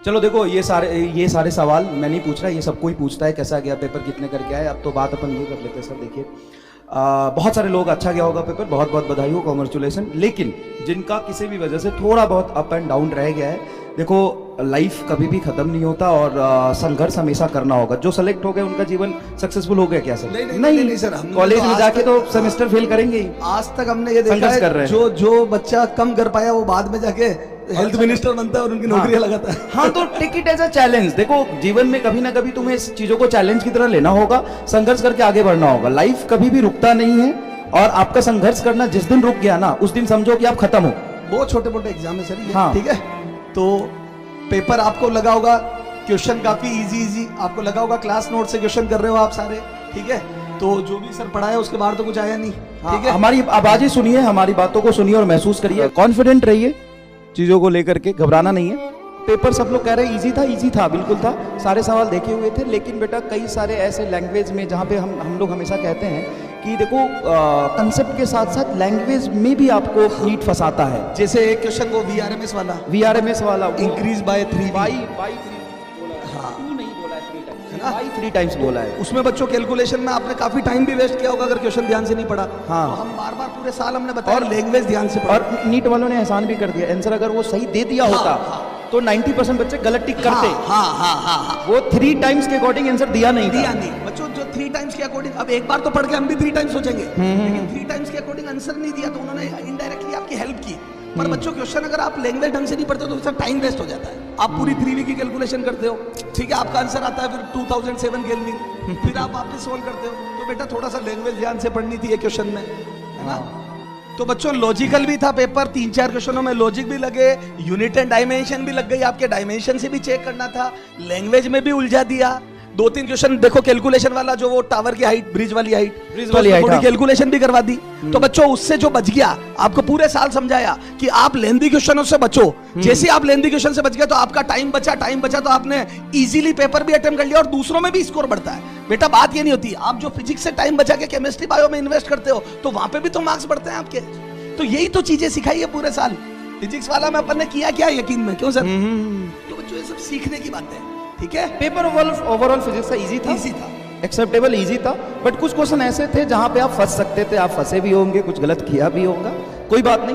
चलो देखो, ये सारे सवाल मैं नहीं पूछ रहा, ये सब कोई पूछता है कैसा गया पेपर, कितने करके आए। अब तो बात अपन ये कर लेते हैं सर। देखिए बहुत सारे लोग अच्छा गया होगा पेपर, बहुत बहुत बधाई हो, कॉन्ग्रेचुलेसन। लेकिन जिनका किसी भी वजह से थोड़ा बहुत अप एंड डाउन रह गया है, देखो लाइफ कभी भी खत्म नहीं होता और संघर्ष हमेशा करना होगा। जो सेलेक्ट हो गए उनका जीवन सक्सेसफुल हो गया क्या सर? नहीं सर, हम कॉलेज में जाके तो सेमेस्टर फेल करेंगे ही। आज तक हमने ये देखा है, कर रहे हैं। जो बच्चा कम कर पाया वो बाद में जाके हेल्थ मिनिस्टर बनता है और उनकी नौकरियां लगाता है। हाँ, तो take it as a challenge. देखो जीवन में कभी ना कभी तुम्हें इस चीजों को चैलेंज की तरह लेना होगा, संघर्ष करके आगे बढ़ना होगा। लाइफ कभी भी रुकता नहीं है और आपका संघर्ष करना जिस दिन रुक गया ना, उस दिन समझो कि आप खत्म हो। बहुत छोटे मोटे एग्जाम है सर ये, हाँ। ठीक है। तो पेपर आपको लगा होगा क्वेश्चन काफी इजी आपको लगा होगा, क्लास नोट से क्वेश्चन कर रहे हो आप सारे, ठीक है। तो जो भी सर पढ़ाया उसके बाहर तो कुछ आया नहीं, ठीक है। हमारी आवाजें सुनिए, हमारी बातों को सुनिए और महसूस करिए। कॉन्फिडेंट रहिए चीजों को लेकर के, घबराना नहीं है। पेपर सब लोग कह रहे हैं इजी था, बिल्कुल था, सारे सवाल देखे हुए थे। लेकिन बेटा कई सारे ऐसे लैंग्वेज में जहाँ पे हम लोग हमेशा कहते हैं कि देखो कंसेप्ट के साथ साथ लैंग्वेज में भी आपको नीट फंसाता है। जैसे एक क्वेश्चन वो वीआरएमएस वाला इंक्रीज बाय 3 बाई 3 टाइम्स बोला है। उसमें बच्चों कैलकुलेशन में आपने काफी टाइम भी वेस्ट किया होगा अगर क्वेश्चन ध्यान से नहीं पढ़ा। हाँ। तो हम बार बार पूरे साल हमने बताया और लैंग्वेज ध्यान से पढ़ा। और नीट वालों ने एहसान भी कर दिया, आंसर अगर वो सही दे दिया होता तो 90% बच्चे गलत टिक करते। हाँ। वो 3 टाइम्स के अकॉर्डिंग आंसर दिया नहीं बच्चों जो 3 टाइम्स के अकॉर्डिंग, अब एक बार तो पढ़ के हम भी 3 टाइम्स सोचेंगे, लेकिन 3 टाइम्स के अकॉर्डिंग आंसर नहीं दिया तो उन्होंने इनडायरेक्टली आपकी हेल्प की। पर बच्चों क्वेश्चन अगर आप लैंग्वेज ढंग से नहीं पढ़ते तो उसका टाइम वेस्ट हो जाता है। आप पूरी 3V की कैलकुलेशन करते हो, ठीक है, आपका आंसर आता है फिर 2007 केल्विन, फिर आप वापस सोल्व करते हो। तो बेटा थोड़ा सा लैंग्वेज ध्यान से पढ़नी थी ये क्वेश्चन में, है ना। तो बच्चों लॉजिकल भी था पेपर, 3-4 क्वेश्चनों में लॉजिक भी लगे, यूनिट एंड डायमेंशन भी लग गई, आपके डायमेंशन से भी चेक करना था, लैंग्वेज में भी उलझा दिया। 2-3 क्वेश्चन देखो कैलकुलेशन वाला, जो वो टावर की हाइट, ब्रिज वाली हाइट, थोड़ी कैलकुलेशन भी करवा दी। तो बच्चों उससे जो बच गया, आपको पूरे साल समझाया कि आप लेंदी क्वेश्चनों से बचो। जैसे आप लेंदी क्वेश्चन से बच गए तो आपका टाइम बचा तो आपने इजीली पेपर भी अटेम्प्ट कर लिया और दूसरों में भी स्कोर बढ़ता है। बेटा बात ये नहीं होती, आप जो फिजिक्स से टाइम बचा के केमिस्ट्री बायो में इन्वेस्ट करते हो तो वहां पे भी तो मार्क्स बढ़ते हैं आपके। तो यही तो चीजें सिखाई है पूरे साल। फिजिक्स वाला में अपन ने किया क्या यकीन में, क्यों सर? तो बच्चों ये सब सीखने की बात है, ठीक है। पेपर ओवरऑल फिजिक्स का इजी था, एक्सेप्टेबल इजी था। बट कुछ क्वेश्चन ऐसे थे जहां पे आप फंस सकते थे, आप फंसे भी होंगे, कुछ गलत किया भी होगा, कोई बात नहीं।